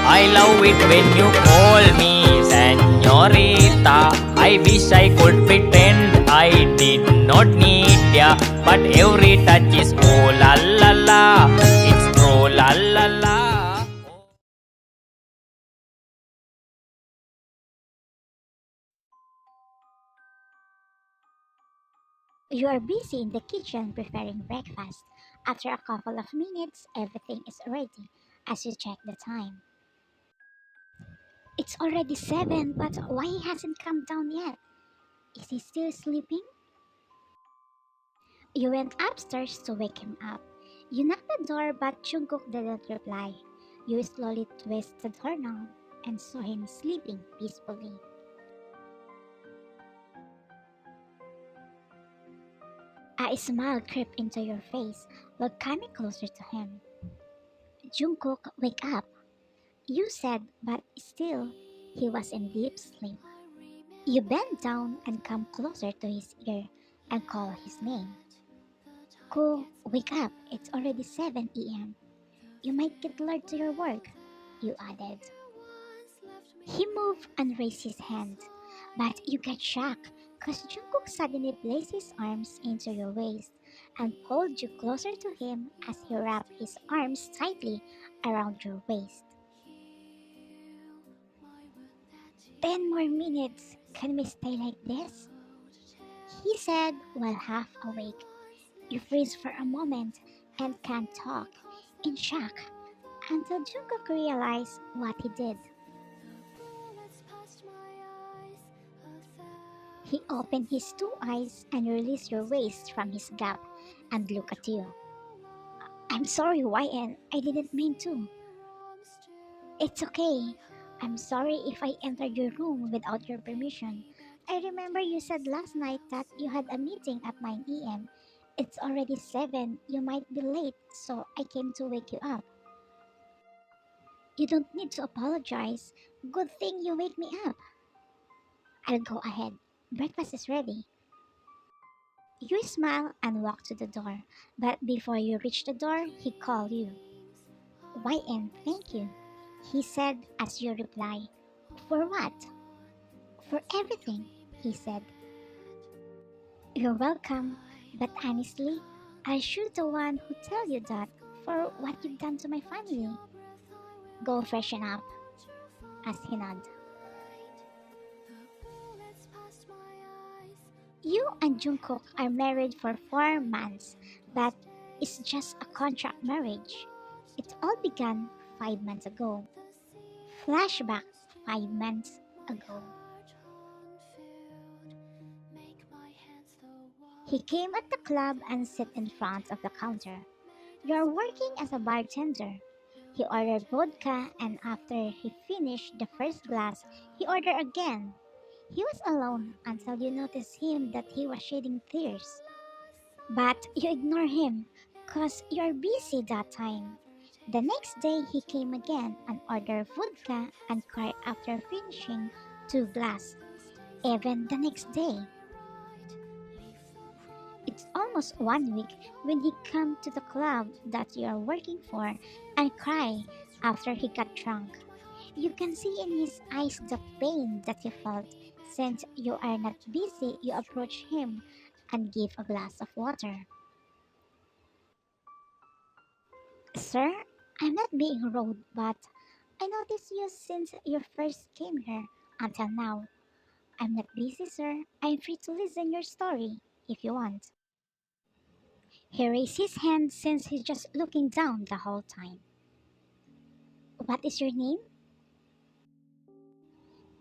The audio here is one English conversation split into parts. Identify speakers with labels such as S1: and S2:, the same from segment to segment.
S1: I love it when you call me señorita. I wish I could pretend I did not need ya, but every touch is oh la la la. It's true la la la.
S2: You are busy in the kitchen preparing breakfast. After a couple of minutes, everything is ready as you check the time. It's already 7, but why he hasn't come down yet? Is he still sleeping? You went upstairs to wake him up. You knocked the door, but Jungkook didn't reply. You slowly twisted the doorknob and saw him sleeping peacefully. A smile crept into your face while coming closer to him. Jungkook, wake up, you said, but still, he was in deep sleep. You bend down and come closer to his ear and call his name. Ko, wake up, it's already 7 a.m. You might get late to your work, you added. He moved and raised his hand, but you get shocked because Jungkook suddenly placed his arms into your waist and pulled you closer to him as he wrapped his arms tightly around your waist. 10 more minutes. Can we stay like this? He said while half awake. You freeze for a moment and can't talk, in shock, until Jungkook realized what he did. He opened his two eyes and released your waist from his gap and looked at you. I'm sorry, YN. I didn't mean to. It's okay. I'm sorry if I entered your room without your permission. I remember you said last night that you had a meeting at 9 a.m. It's already 7. You might be late, so I came to wake you up. You don't need to apologize. Good thing you wake me up. I'll go ahead. Breakfast is ready. You smile and walk to the door, but before you reach the door, he called you. YN, thank you, he said as you reply. For what? For everything, he said. You're welcome, but honestly, I should the one who tell you that for what you've done to my family. Go freshen up, as he nodded. You and Jungkook are married for 4 months, but it's just a contract marriage. It all began 5 months ago. Flashback 5 months ago. He came at the club and sat in front of the counter. You're working as a bartender. He ordered vodka, and after he finished the first glass, he ordered again. He was alone until you noticed him that he was shedding tears. But you ignore him because you're busy that time. The next day he came again and ordered vodka and cried after finishing 2 glasses. Even the next day. It's almost 1 week when he come to the club that you are working for and cry after he got drunk. You can see in his eyes the pain that he felt. Since you are not busy, you approach him and give a glass of water. Sir, I'm not being rude, but I noticed you since you first came here until now. I'm not busy, sir. I'm free to listen your story if you want. He raised his hand since he's just looking down the whole time. What is your name?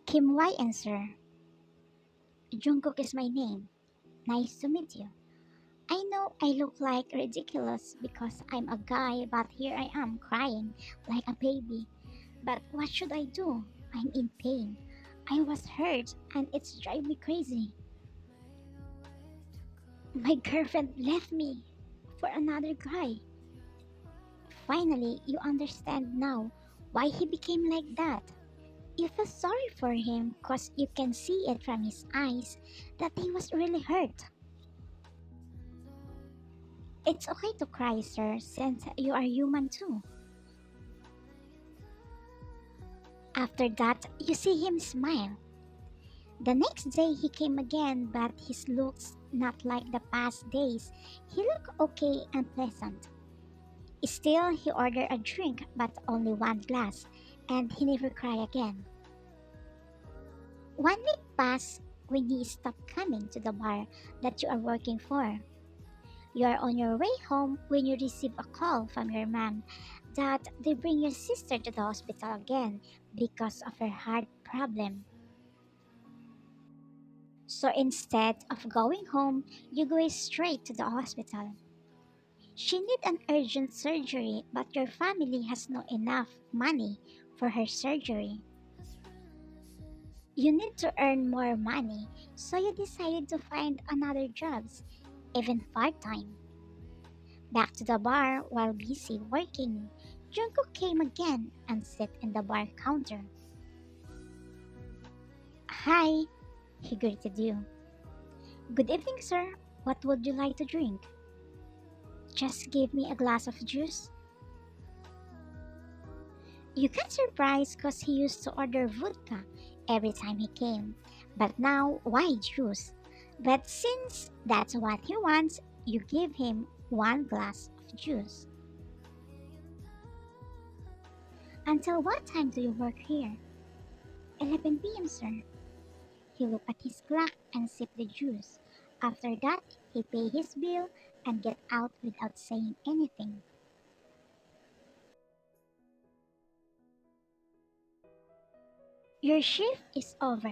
S2: Kim Y, sir. Jungkook is my name. Nice to meet you. I know I look like ridiculous because I'm a guy, but here I am crying like a baby. But what should I do? I'm in pain. I was hurt and it's driving me crazy. My girlfriend left me for another guy. Finally, you understand now why he became like that. You feel sorry for him because you can see it from his eyes that he was really hurt. It's okay to cry, sir, since you are human too. After that, you see him smile. The next day he came again, but his looks not like the past days. He looked okay and pleasant. Still, he ordered a drink, but only one glass, and he never cried again. 1 week passed when he stopped coming to the bar that you are working for. You are on your way home when you receive a call from your mom that they bring your sister to the hospital again because of her heart problem. So instead of going home, you go straight to the hospital. She need an urgent surgery, but your family has no enough money for her surgery. You need to earn more money, so you decided to find another jobs, even part-time. Back to the bar while busy working, Jungkook came again and sat in the bar counter. Hi, he greeted you. Good evening, sir. What would you like to drink? Just give me a glass of juice. You got surprised because he used to order vodka every time he came. But now, why juice? But since that's what he wants, you give him one glass of juice. Until what time do you work here? 11 p.m., sir. He looked at his clock and sipped the juice. After that, he paid his bill and get out without saying anything. Your shift is over.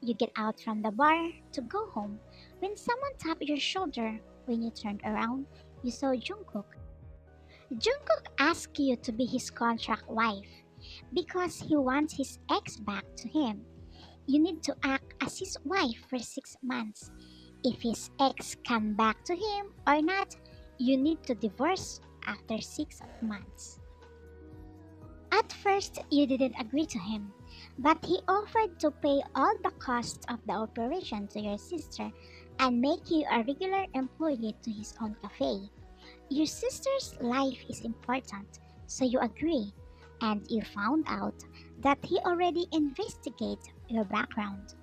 S2: You get out from the bar to go home. When someone tapped your shoulder, when you turned around, you saw Jungkook. Jungkook asked you to be his contract wife because he wants his ex back to him. You need to act as his wife for 6 months. If his ex come back to him or not, you need to divorce after 6 months. At first, you didn't agree to him, but he offered to pay all the costs of the operation to your sister and make you a regular employee to his own cafe. Your sister's life is important, so you agree, and you found out that he already investigated your background.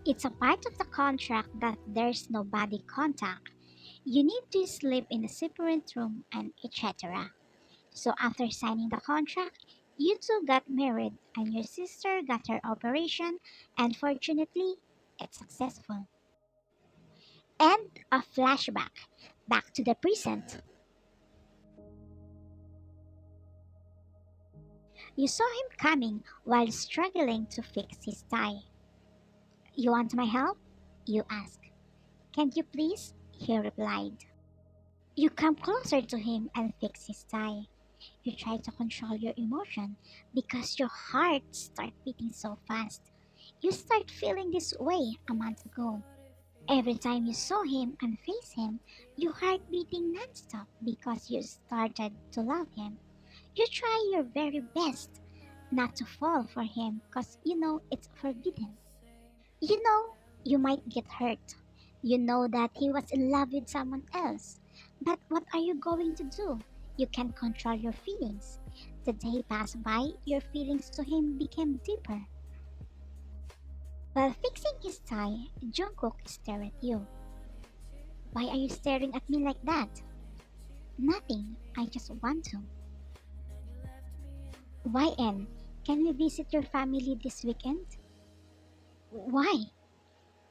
S2: It's a part of the contract that there's no body contact. You need to sleep in a separate room and etc. So after signing the contract, you two got married and your sister got her operation and fortunately, it's successful. And a flashback back to the present. You saw him coming while struggling to fix his tie. You want my help? You asked. Can't you please? He replied. You come closer to him and fix his tie. You try to control your emotion because your heart starts beating so fast. You start feeling this way a month ago. Every time you saw him and face him, your heart beating nonstop because you started to love him. You try your very best not to fall for him because you know it's forbidden. You know you might get hurt. You know that he was in love with someone else. But what are you going to do? You can't control your feelings. The day passed by, your feelings to him became deeper. While fixing his tie, Jungkook stared at you. Why are you staring at me like that? Nothing, I just want to. YN, can we visit your family this weekend? Why?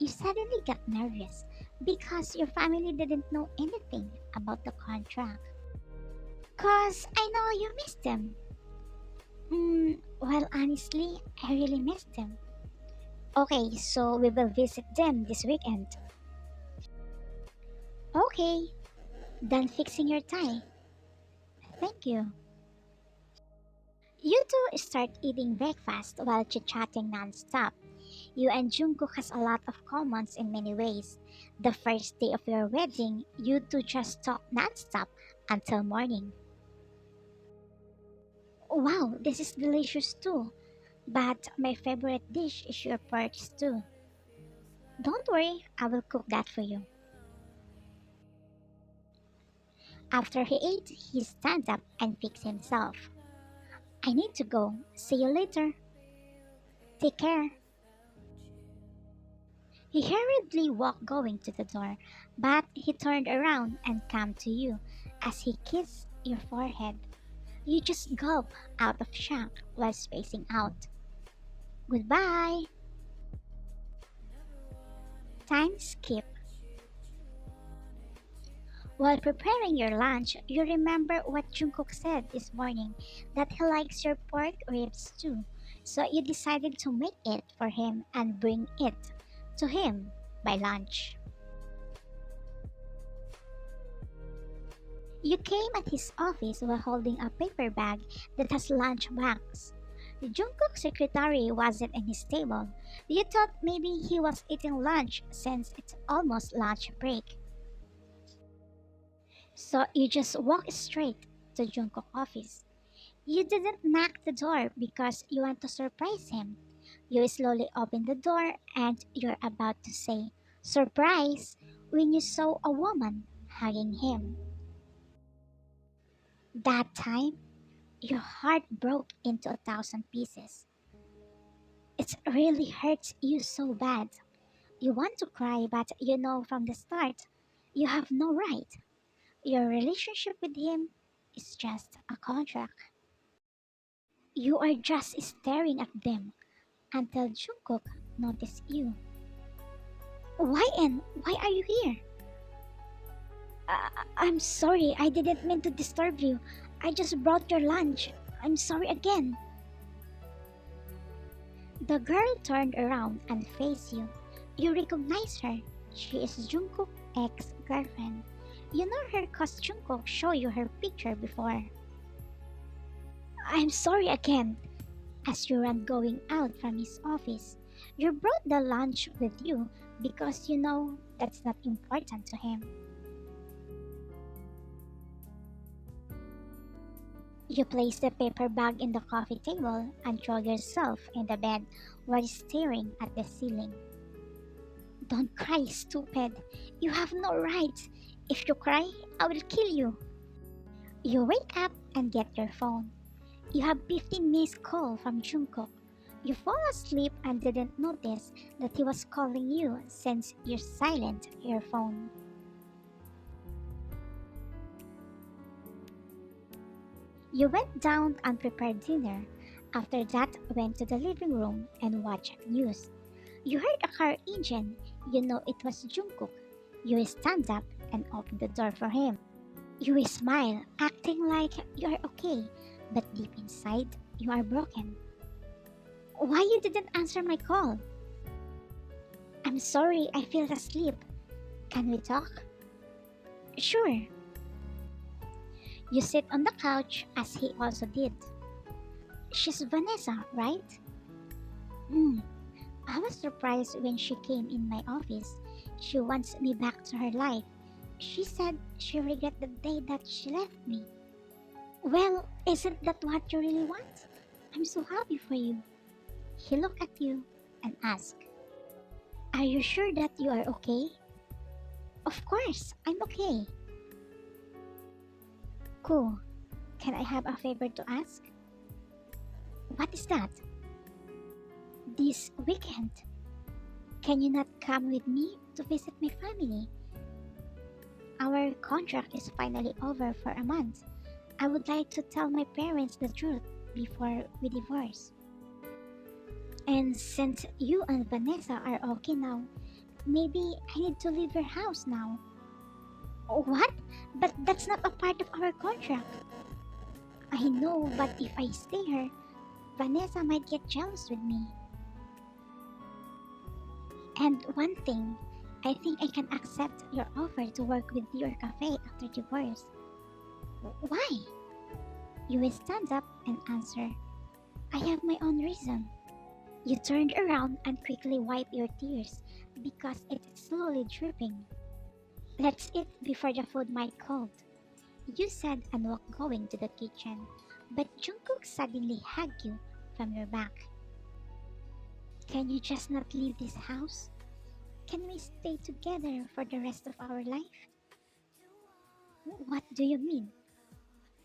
S2: You suddenly got nervous because your family didn't know anything about the contract. Cause I know you missed them. Well, honestly, I really missed them. Okay, so we will visit them this weekend. Okay, done fixing your tie. Thank you. You two start eating breakfast while chit-chatting non-stop. You and Jungkook has a lot of commons in many ways. The first day of your wedding, you two just talk non-stop until morning. Wow, this is delicious too. But my favorite dish is your pork stew. Don't worry, I will cook that for you. After he ate, he stands up and fixed himself. I need to go. See you later. Take care. He hurriedly walked going to the door, but he turned around and came to you as he kissed your forehead. You just gulp out of shock while spacing out. Goodbye. Time skip. While preparing your lunch, you remember what Jungkook said this morning, that he likes your pork ribs too. So you decided to make it for him and bring it to him by lunch. You came at his office while holding a paper bag that has lunch bags. Jungkook's secretary wasn't in his table. You thought maybe he was eating lunch since it's almost lunch break. So you just walked straight to Jungkook's office. You didn't knock the door because you want to surprise him. You slowly open the door and you're about to say, "Surprise!" when you saw a woman hugging him. That time, your heart broke into a thousand pieces. It really hurts you so bad. You want to cry, but you know from the start, you have no right. Your relationship with him is just a contract. You are just staring at them until Jungkook noticed you. Why and why are you here? I'm sorry, I didn't mean to disturb you. I just brought your lunch. I'm sorry again. The girl turned around and faced you. You recognize her. She is Jungkook's ex-girlfriend. You know her cause Jungkook showed you her picture before. I'm sorry again. As you ran going out from his office, you brought the lunch with you because you know that's not important to him. You place the paper bag in the coffee table and throw yourself in the bed while staring at the ceiling. Don't cry, stupid. You have no right. If you cry, I will kill you. You wake up and get your phone. You have 15 missed calls from Jungkook. You fall asleep and didn't notice that he was calling you since you silent your phone. You went down and prepared dinner. After that, went to the living room and watched news. You heard a car engine. You know it was Jungkook. You stand up and open the door for him. You smile, acting like you are okay, but deep inside, you are broken. Why you didn't answer my call? I'm sorry, I fell asleep. Can we talk? Sure. You sit on the couch as he also did. She's Vanessa, right? Hmm. I was surprised when she came in my office. She wants me back to her life. She said she regret the day that she left me. Well, isn't that what you really want? I'm so happy for you. He looked at you and asked, "Are you sure that you are okay?" Of course, I'm okay. Cool. Can I have a favor to ask? What is that? This weekend, can you not come with me to visit my family? Our contract is finally over for a month. I would like to tell my parents the truth before we divorce. And since you and Vanessa are okay now, maybe I need to leave your house now. What? But that's not a part of our contract. I know, but if I stay here, Vanessa might get jealous with me. And one thing, I think I can accept your offer to work with your cafe after divorce. Why? You will stand up and answer, I have my own reason. You turned around and quickly wiped your tears because it is slowly dripping. Let's eat before the food might cold. You said and walked going to the kitchen, but Jungkook suddenly hugged you from your back. Can you just not leave this house? Can we stay together for the rest of our life? What do you mean?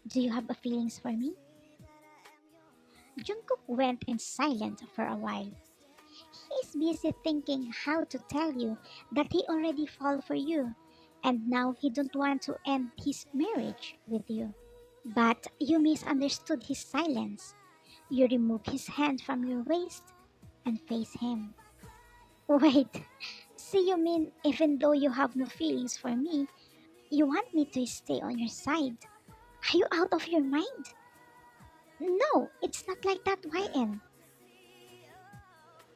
S2: Do you have a feelings for me? Jungkook went in silent for a while. He's busy thinking how to tell you that he already fall for you and now he don't want to end his marriage with you. But you misunderstood his silence. You removed his hand from your waist and face him. Wait, so you mean even though you have no feelings for me, you want me to stay on your side? Are you out of your mind? No, it's not like that, YN.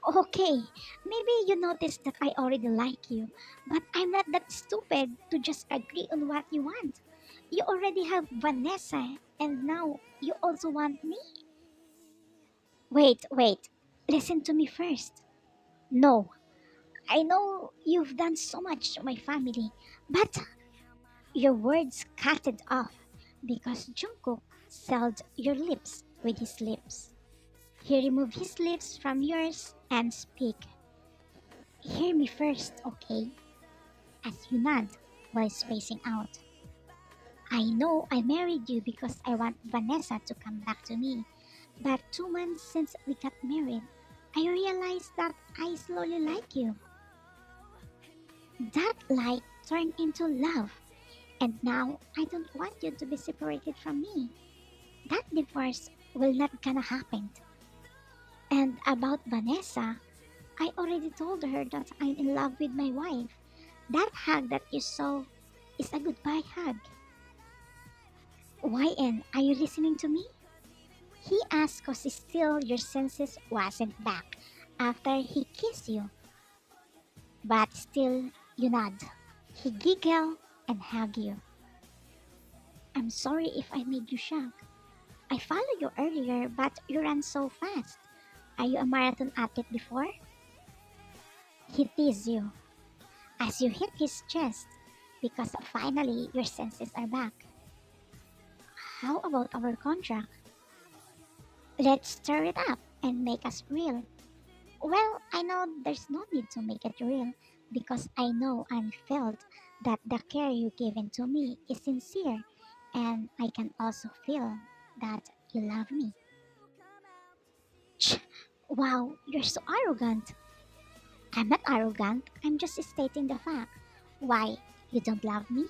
S2: Okay, maybe you noticed that I already like you, but I'm not that stupid to just agree on what you want. You already have Vanessa, and now you also want me? Wait, listen to me first. No, I know you've done so much to my family, but your words cut it off because Jungkook sealed your lips with his lips. He removed his lips from yours and speak. Hear me first, okay? As you nod while spacing out. I know I married you because I want Vanessa to come back to me. But 2 months since we got married, I realized that I slowly like you. That like turned into love. And now I don't want you to be separated from me. That divorce will not gonna happen. And about Vanessa, I already told her that I'm in love with my wife. That hug that you saw is a goodbye hug. YN, are you listening to me? He asked cause still your senses wasn't back after he kissed you. But still you nod. He giggled and hugged you. I'm sorry if I made you shocked. I followed you earlier but you ran so fast. Are you a marathon athlete before? He teased you as you hit his chest because finally your senses are back. How about our contract? Let's stir it up and make us real. Well, I know there's no need to make it real because I know and felt that the care you given to me is sincere and I can also feel that you love me. Ch! Wow, you're so arrogant. I'm not arrogant, I'm just stating the fact. Why, you don't love me?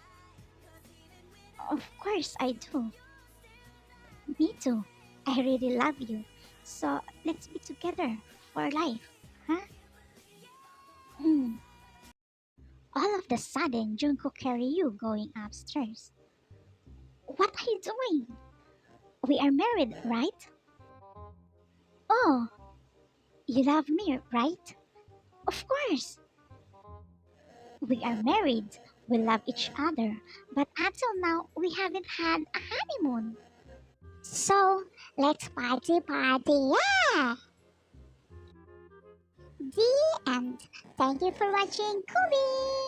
S2: Of course I do. Me too. I really love you. So let's be together for life, huh? Hmm. All of the sudden, Jungkook carry you going upstairs. What are you doing? We are married, right? Oh, you love me, right? Of course. We are married. We love each other. But until now, we haven't had a honeymoon. So, let's party, yeah! The end. Thank you for watching Kumi!